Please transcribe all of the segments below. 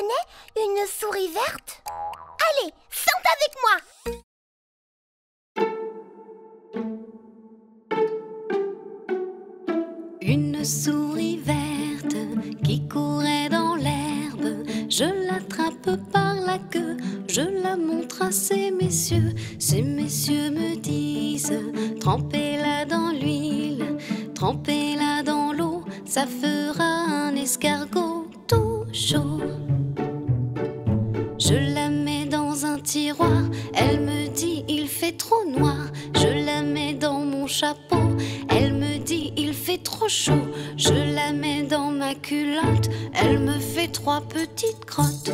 connais une souris verte? Allez, chante avec moi! Une souris verte qui courait dans l'herbe, je l'attrape par la queue, je la montre à ces messieurs. Ces messieurs me disent: trempez-la dans l'huile, trempez-la dans l'eau, ça fera un escargot tout chaud. Je la mets dans un tiroir, elle me dit: il fait trop noir. Je la mets dans mon chapeau, elle me dit: il fait trop chaud. Je la mets dans ma culotte, elle me fait 3 petites crottes.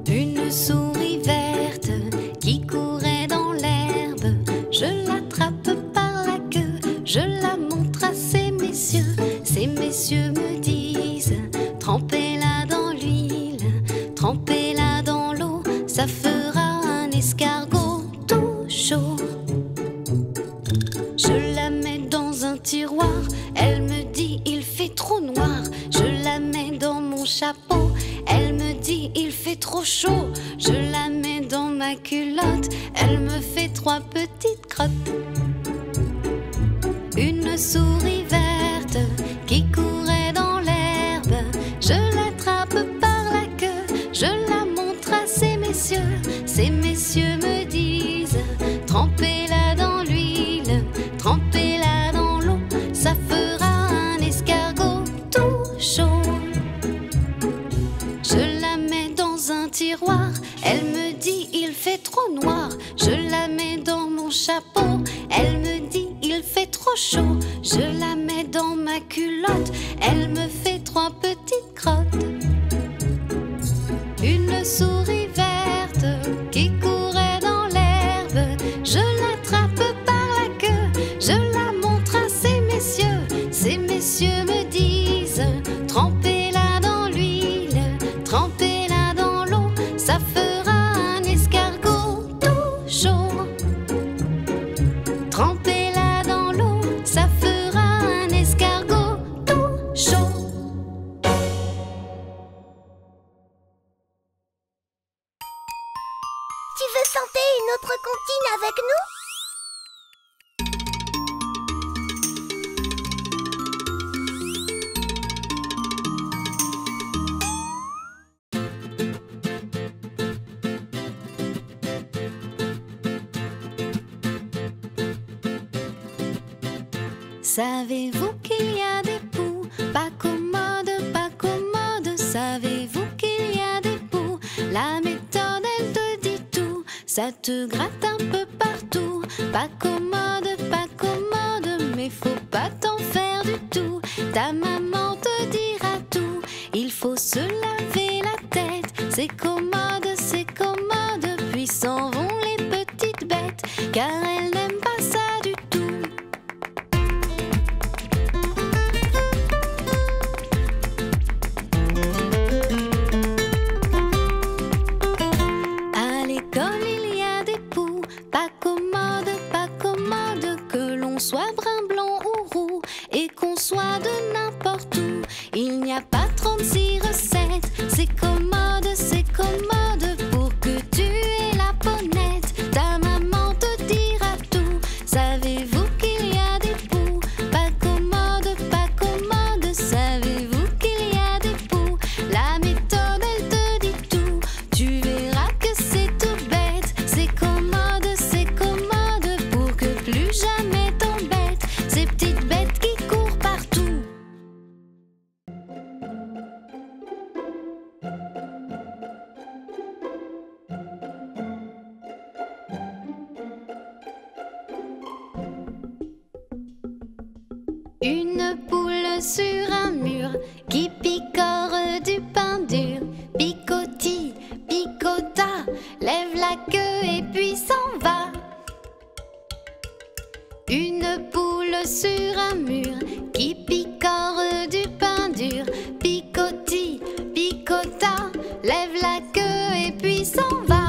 Une souris verte qui courait dans l'herbe, je l'attrape par la queue, je la montre à ces messieurs. Ces messieurs me disent: trempez-la dans l'huile, trempez-la dans l'eau, ça fera un escargot tout chaud. Je la mets dans un tiroir, elle me dit: il fait trop noir. Je la mets dans mon chapeau, elle me dit: il fait trop chaud. Je la mets dans ma culotte, elle me fait 3 petites crottes. Une souris verte qui courait dans l'herbe, je l'attrape par la queue, je la montre à ces messieurs. Ces messieurs me disent: trempez-la dans l'huile, trempez-la dans l'eau, ça fera un escargot tout chaud. Je la mets dans un tiroir, elle me dit: il fait trop noir. Je la mets dans mon chapeau, elle me dit: il fait trop chaud. Je la mets dans ma culotte, elle me fait 3 petites crottes. Une souris verte qui courait dans l'herbe, je l'attrape par la queue, je la montre à ces messieurs. Ces messieurs me disent: trempez-la dans l'huile, trempez-la dans l'eau, ça fera un escargot tout chaud. Trempez-la dans l'eau, ça fera un escargot tout chaud. Tu veux chanter une autre comptine avec nous? Savez-vous qu'il y a des poux pas commodes, pas commodes? Savez-vous qu'il y a des poux? La méthode, elle te dit tout, ça te gratte un peu partout. Pas commode, mais faut pas t'en faire du tout. Ta maman te dira tout, il faut se laver la tête. C'est commode, puis s'en vont les petites bêtes, car elles n'aiment pas ça du tout. À l'école, il y a des poux pas commodes, que l'on soit brun, blanc ou roux, et qu'on soit de n'importe où. Il n'y a pas 36 recettes, c'est commode pour que tu aies la peau nette. Ta maman te dira tout. Savez-vous qu'il y a des poux pas commodes? Savez-vous qu'il y a des poux? La méthode, elle te dit tout. Tu verras que c'est tout bête. C'est commode pour que plus jamais t'embêtes ces petites bêtes qui courent partout. Une poule sur un mur qui picore du pain dur. Picoti, picota, lève la queue et puis s'en va. Une poule sur un mur qui picore du pain dur. Picoti, picota, lève la queue et puis s'en va.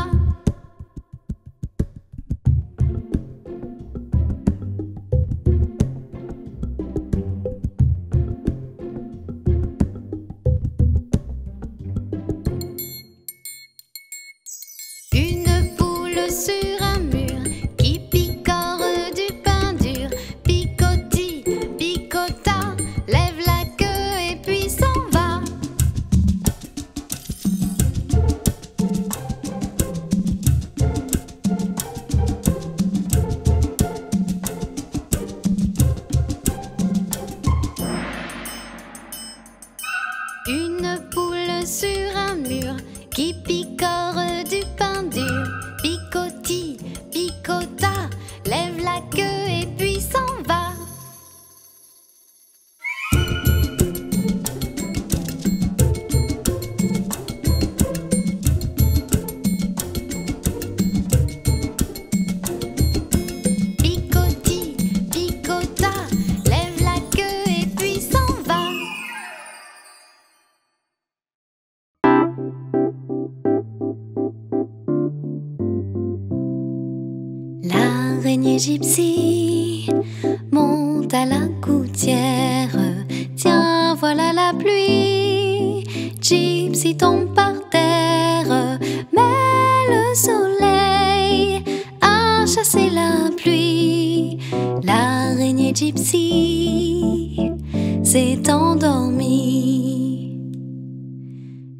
poule sur un mur qui picore du pain dur. Picoti, picota, lève la queue et puis s'en va. Une poule sur un mur qui picore du pain dur. Picoti, picota, lève la queue et puis s'en va. Picoti, picota, lève la queue et puis s'en va. L'araignée gypsy monte à la gouttière. Tiens, voilà la pluie. Gypsy tombe par terre. Mais le soleil a chassé la pluie. L'araignée gypsy s'est endormie.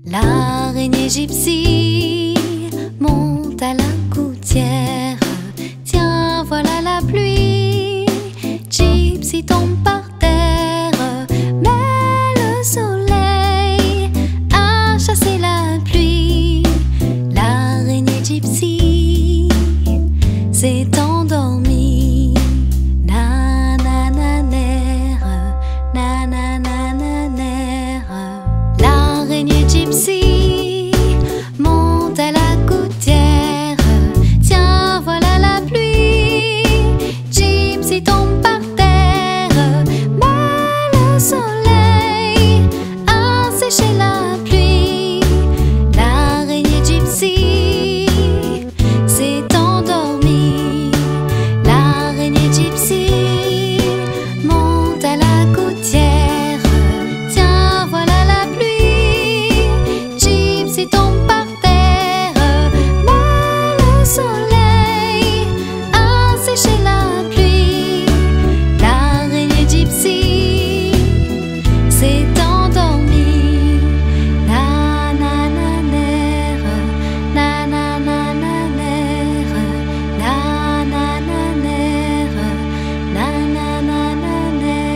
L'araignée gypsy monte à la gouttière. Tiens, voilà la pluie. Gypsy tombe par terre. Mais le soleil a chassé la pluie. L'araignée gypsy s'est endormie. Na na na ner, na na na na ner. L'araignée gypsy monte à la gouttière. Tiens, voilà la pluie. Gypsy tombe par terre. Mais le soleil a séché la pluie. L'araignée gypsy s'est endormie. L'araignée gypsy monte à la gouttière. Tiens, voilà la pluie. Gypsy tombe par terre. Mais le soleil a séché la pluie. L'araignée gypsy s'est endormie. Na na na ner, na na na na ner, na na na ner, na na na na ner.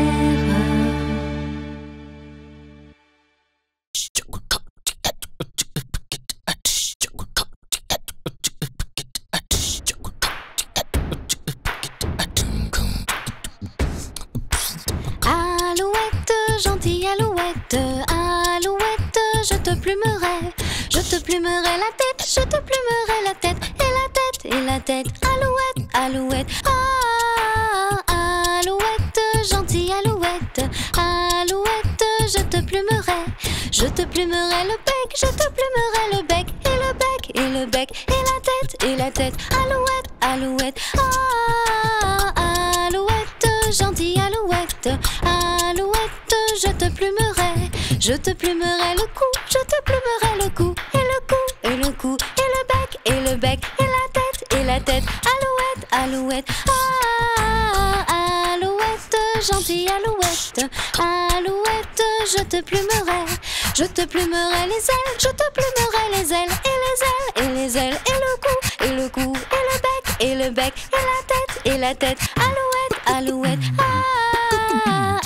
Alouette, gentille alouette, alouette, je te plumerai. Je te plumerai la tête, je te plumerai la tête, et la tête, et la tête. Alouette, alouette, ah, alouette, gentille alouette, alouette, je te plumerai. Je te plumerai le bec, je te plumerai le bec, et le bec, et le bec, et la tête, et la tête. Alouette, alouette, ah, alouette, gentille alouette, alouette, je te plumerai. Je te plumerai le cou, je te plumerai le cou, et le cou, et le cou, et le bec, et le bec, et la tête, et la tête. Alouette, alouette, ah, alouette, gentille alouette, alouette, je te plumerai. Je te plumerai les ailes, je te plumerai les ailes, et les ailes, et les ailes, et le cou, et le cou, et le bec, et le bec, et la tête, et la tête. Alouette, alouette, ah,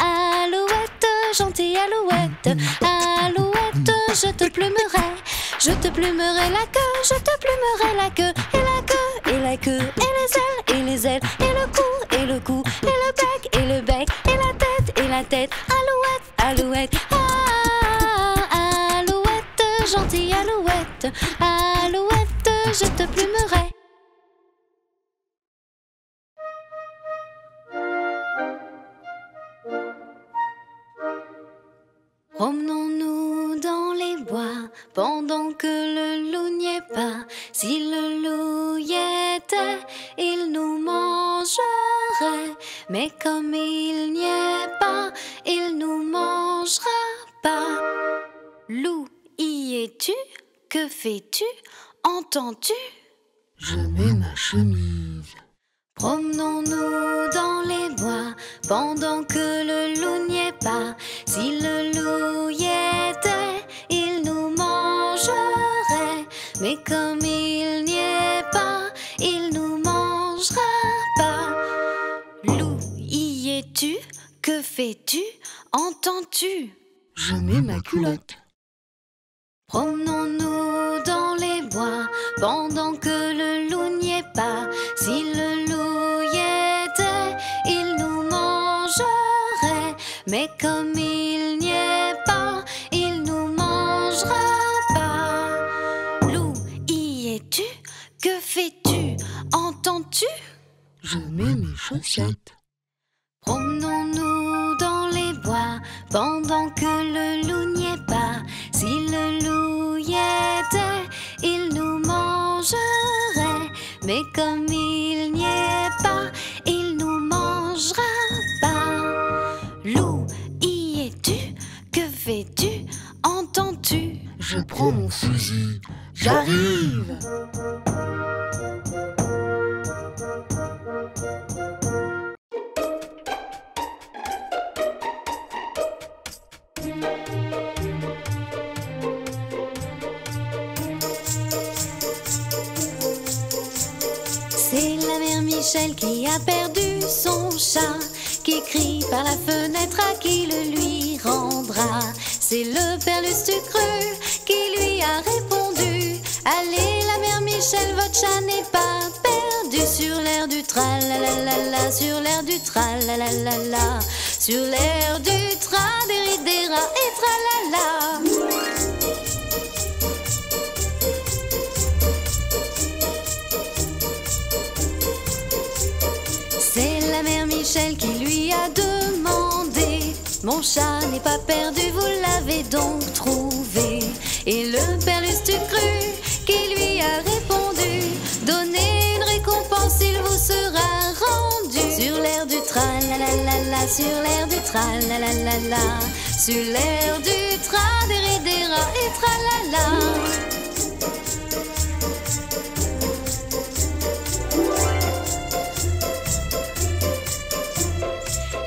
alouette, gentille alouette, alouette, je te plumerai. Je te plumerai la queue, je te plumerai la queue, et la queue, et la queue, et les ailes, et les ailes, et le cou, et le cou, et le bec, et le bec, et la tête, et la tête. Alouette, alouette, ah, alouette, gentille alouette, alouette, je te plumerai. Promenons-nous dans les bois pendant que le loup n'y est pas. Si le loup y était, il nous mangerait. Mais comme il n'y est pas, il nous mangera pas. Loup, y es-tu? Que fais-tu? Entends-tu? Je mets ma chemise. Promenons-nous dans les bois pendant que le loup n'y est pas. Si le loup y était, il nous mangerait. Mais comme il n'y est pas, il nous mangera pas. Loup, y es-tu? Que fais-tu? Entends-tu? Je mets ma culotte. Promenons-nous dans les bois pendant que le loup n'y est pas. Si le loup y était, il nous mangerait. Mais comme il n'y est pas, il nous mangera pas. Loup, y es-tu? Que fais-tu? Entends-tu? Je mets mes chaussettes. Promenons-nous dans les bois pendant que le loup n'y est pas. Si le loup y était, il nous mangerait. Mais comme il n'y est pas, il nous mangera pas. Loup, y es-tu? Que fais-tu? Entends-tu? Je prends mon fusil. J'arrive! C'est la mère Michel qui a perdu son chat, qui crie par la fenêtre à qui le lui rendra. C'est le père Lustucru qui lui a répondu: allez la mère Michel, votre chat n'est pas perdu. Sur l'air du tra-la-la-la-la, sur l'air du tra-la-la-la-la, sur l'air du tra-déridéra et tra-la-la. C'est la mère Michel qui lui a demandé: mon chat n'est pas perdu, vous l'avez donc trouvé? Et le père Lustucru qui lui a répondu: donnez une récompense, il vous sera rendu. Sur l'air du tra-la-la-la-la, sur l'air du tra-la-la-la-la, sur l'air du tra-déridéra et tra-la-la.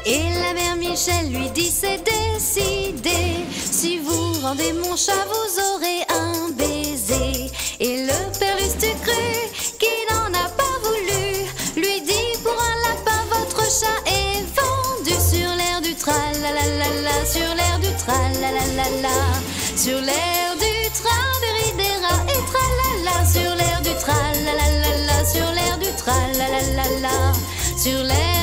Et la mère Michel lui dit: c'est décidé, si vous rendez mon chat, vous aurez un baiser. Et le père Lustucru, qui n'en a pas voulu, lui dit: pour un lapin, votre chat est vendu. Sur l'air du tra-la-la-la-la, sur l'air du tra-la-la-la-la, sur l'air du tra-déridéra et tra-la-la, sur l'air du tra-la-la-la-la, sur l'air du tra-la-la-la-la, sur l'air